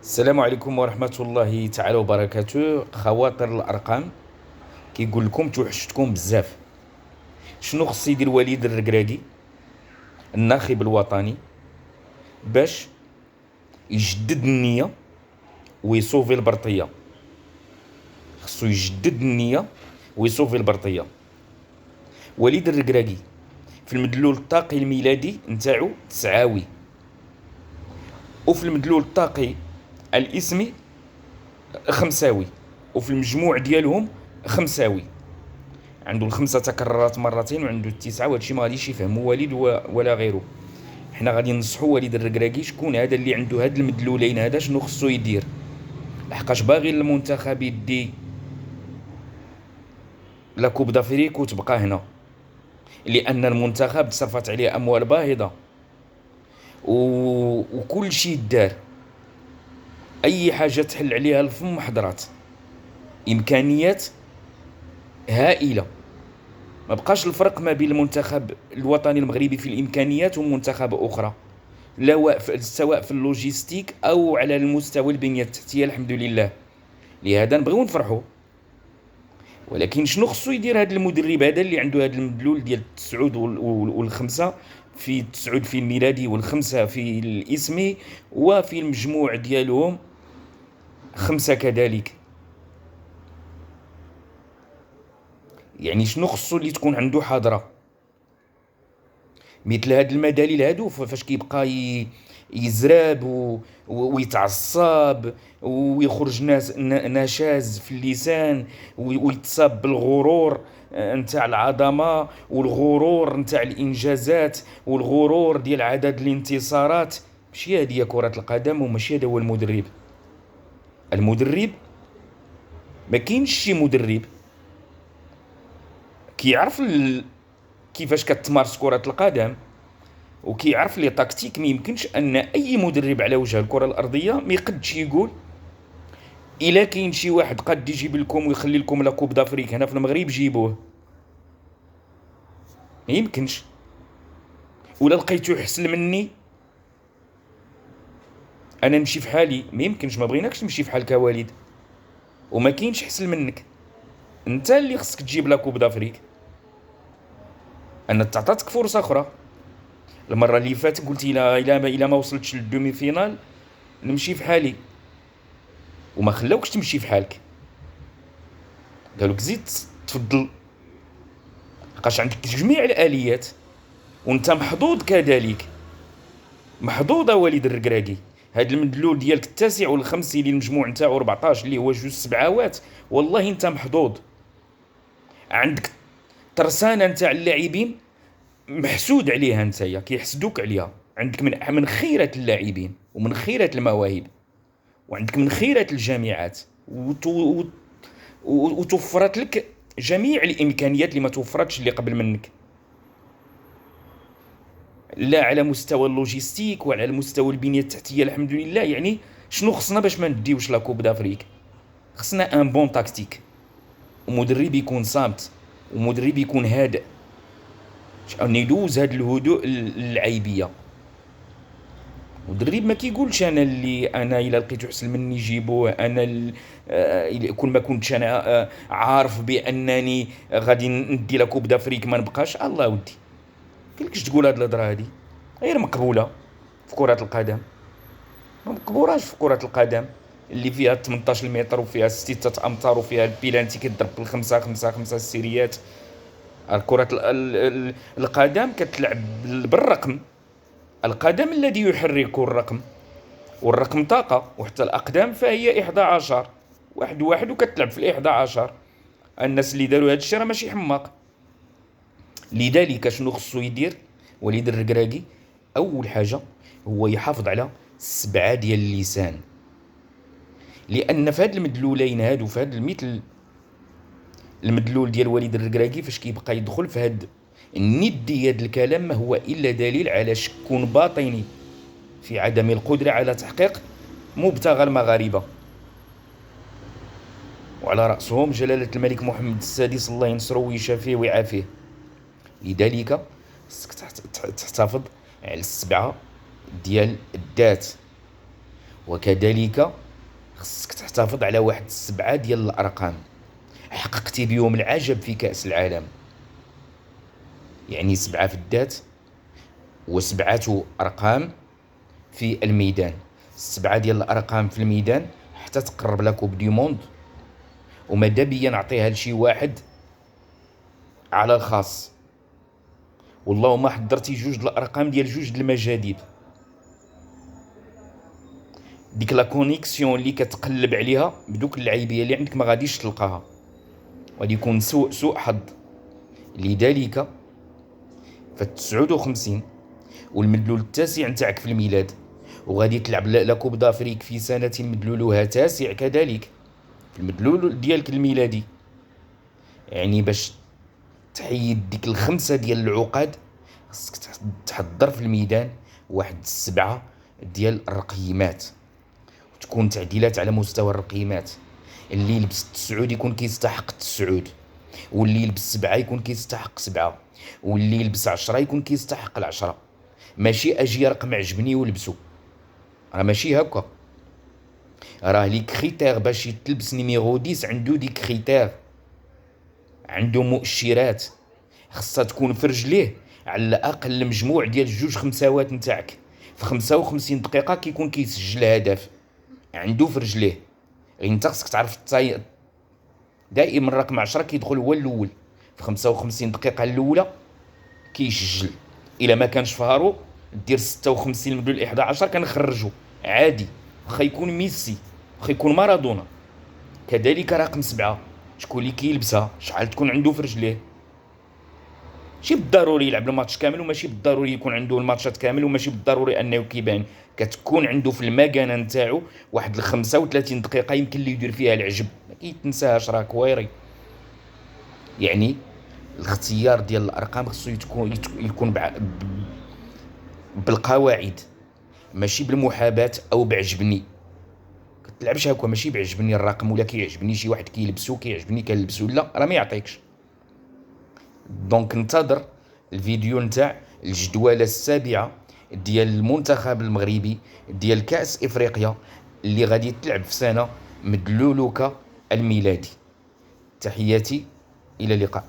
السلام عليكم ورحمة الله تعالى وبركاته. خواطر الأرقام كيقول لكم توحشتكم بزاف. شنو خص يدير وليد الركراكي الناخب الوطني باش يجدد النية ويصوفي البرطية؟ خصو يجدد النية ويصوفي البرطية. وليد الركراكي في المدلول الطاقي الميلادي نتاعو تسعاوي، وفي المدلول الطاقي الاسمي خمساوي، وفي المجموع ديالهم خمساوي. عنده الخمسة تكررات مرتين وعنده التسعة، وهادشي ما غاديش يفهمو والد ولا غيره. حنا غادي ننصحو والد الركراكي شكون هذا اللي عنده هاد المدلولين هذا شنو خصو يدير، لحقاش باغي المنتخب يدي لا كوب دافريك وتبقى هنا، لان المنتخب تصرفت عليه اموال باهظه وكل شيء دار، اي حاجه تحل عليها الفم حضرات، امكانيات هائله. ما بقاش الفرق ما بين المنتخب الوطني المغربي في الامكانيات ومنتخب اخرى، لا سواء في اللوجيستيك او على المستوى البنيه التحتيه. الحمد لله، لهذا نبغيو نفرحوا. ولكن شنو خصو يدير هذا المدرب هذا اللي عنده هذا المدلول ديال التسعود والخمسه، في التسعود في الميلادي والخمسه في الاسمي وفي المجموع ديالهم خمسه كذلك؟ يعني شنو خصو اللي تكون عنده حاضره مثل هاد المداليل هادو؟ فاش كيبقى يزراب ويتعصب ويخرج نشاز في اللسان ويتصاب بالغرور نتاع العظمه والغرور نتاع الانجازات والغرور ديال عدد الانتصارات. ماشي هادي هي كرة القدم، وماشي هذا هو المدرب. المدرب ما كاينش شي مدرب كيعرف كيفاش كتمارس كرة القدم وكيعرف لي تاكتيك. ما يمكنش ان اي مدرب على وجه الكره الارضيه ما يقدش يقول الا كاين شي واحد قد يجيب لكم ويخلي لكم لا كوب دافريك هنا في المغرب جيبوه. ما يمكنش. ولا لقيتو حسن مني انا نمشي في حالي. ما يمكنش، ما بغيناكش تمشي في حالك والد، وما كاينش حسن منك. انت اللي خصك تجيب لا كوب دافريك. انا تعطاتك فرصه اخرى. المره اللي فاتت قلت الى ما وصلتش للدومي فينال نمشي في حالي، وما خلاوكش تمشي في حالك. قالوك زيد تفضل، لقاش عندك جميع الاليات وانت محظوظ كذلك. محظوظ والد الركراكي. هاد المدلول ديالك التاسع والخمسي اللي المجموع نتاعو 14 اللي هو جوج سبعاوات، والله انت محظوظ. عندك ترسانه نتاع اللاعبين محسود عليها، نتايا كيحسدوك عليها. عندك من خيرة اللاعبين ومن خيرة المواهب، وعندك من خيرة الجامعات، وتوفرت لك جميع الامكانيات اللي ما توفرتش اللي قبل منك، لا على مستوى اللوجيستيك ولا على مستوى البنيه التحتيه. الحمد لله. يعني شنو خصنا باش ما نديوش لا كوب دافريك؟ خصنا ان بون تاكتيك، ومدرب يكون صامت، ومدرب يكون هادئ، شحال يدوز هاد الهدوء العيبيه. مدرب ما كيقولش انا الا لقيتو حسن مني جيبوه، انا كل ما كنتش انا عارف بانني غادي ندي لا كوب دافريك ما نبقاش. الله ودي، كيفاش تقول هاد الهضره هادي؟ غير مقبوله في كرة القدم. ما مقبولاش في كرة القدم اللي فيها 18 متر وفيها 6 امتار وفيها البيلانتي كيضرب بالخمسة خمسة خمسة السيريات. كرة القدم كتلعب بالرقم. القدم الذي يحرك الرقم، والرقم طاقة، وحتى الأقدام فهي 11 واحد واحد وكتلعب في 11. الناس اللي داروا هاد الشيء راه ماشي حماق. لذلك شنو خصو يدير وليد الركراكي؟ أول حاجة هو يحافظ على السبعة ديال اللسان، لأن في هاد المدلولين هادو، في هاد مثل المدلول ديال وليد الركراكي، فاش كيبقى يدخل في هاد الندية د الكلام ما هو إلا دليل على شك باطني في عدم القدرة على تحقيق مبتغى المغاربة، وعلى رأسهم جلالة الملك محمد السادس الله ينصره ويشافيه ويعافيه. لذلك خصك تحتفظ على السبعة ديال الذات. وكذلك خصك تحتفظ على واحد 7 ديال الأرقام حققتي بهم العجب في كأس العالم. يعني 7 في الذات و7 أرقام في الميدان، 7 ديال الأرقام في الميدان حتى تقرب لا كوب دي موند. وماذا بيا نعطيها لشي واحد على الخاص، والله ما حضرتي 2 الأرقام ديال 2 المجاديب. ديك لا كونيكسيون اللي كتقلب عليها بدوك اللعيبيه اللي عندك ما غاديش تلقاها، غادي يكون سوء حظ. لذلك ف 59 والمدلول التاسع نتاعك في الميلاد، وغادي تلعب لا كوب دافريك في سنة مدلولها تاسع كذلك في المدلول ديالك الميلادي. يعني باش تحيد ديك ال5 ديال العقد خصك تحضر في الميدان واحد 7 ديال الرقيمات، وتكون تعديلات على مستوى الرقيمات. اللي يلبس 9 يكون كيستحق 9، واللي يلبس 7 يكون كيستحق 7، واللي يلبس 10 يكون كيستحق 10. ماشي اجي رقم عجبني ولبسو، راه ماشي هكا. راه لي كريتير باش يتلبس نيميرو 10 عنده دي كريتير، عنده مؤشرات خصها تكون في رجليه على الاقل مجموع ديال 2 خمساوات نتاعك في 55 دقيقه كيكون كيسجل هدف عنده في رجليه. غير انت خصك تعرف دائما رقم 10 كيدخل هو الاول في 55 دقيقه الاولى كيسجل. الا ما كانش فهارو دير 56 مدلول 11 كنخرجو عادي، واخا يكون ميسي واخا يكون مارادونا. كذلك رقم 7 شكون اللي كيلبسها شحال تكون عنده في رجليه. ماشي بالضروري يلعب الماتش كامل، وماشي بالضروري يكون عنده الماتشات كامل، وماشي بالضروري انه كيبان. كتكون عنده في المكانه نتاعو واحد 35 دقيقه يمكن لي يدير فيها العجب، ما كيتنساهاش راه كويري. يعني الاختيار ديال الارقام خصو يكون بالقواعد، ماشي بالمحاباه او بعجبني. كتلعبش هكا، ماشي بعجبني الرقم ولا كيعجبني شي واحد كيلبسو كيعجبني كنلبسو، لا راه ما يعطيكش. دونك انتظر الفيديو نتاع الجدولة السابعة ديال المنتخب المغربي ديال كأس إفريقيا اللي غادي تلعب في سنة مدلولوكا الميلادي. تحياتي، إلى اللقاء.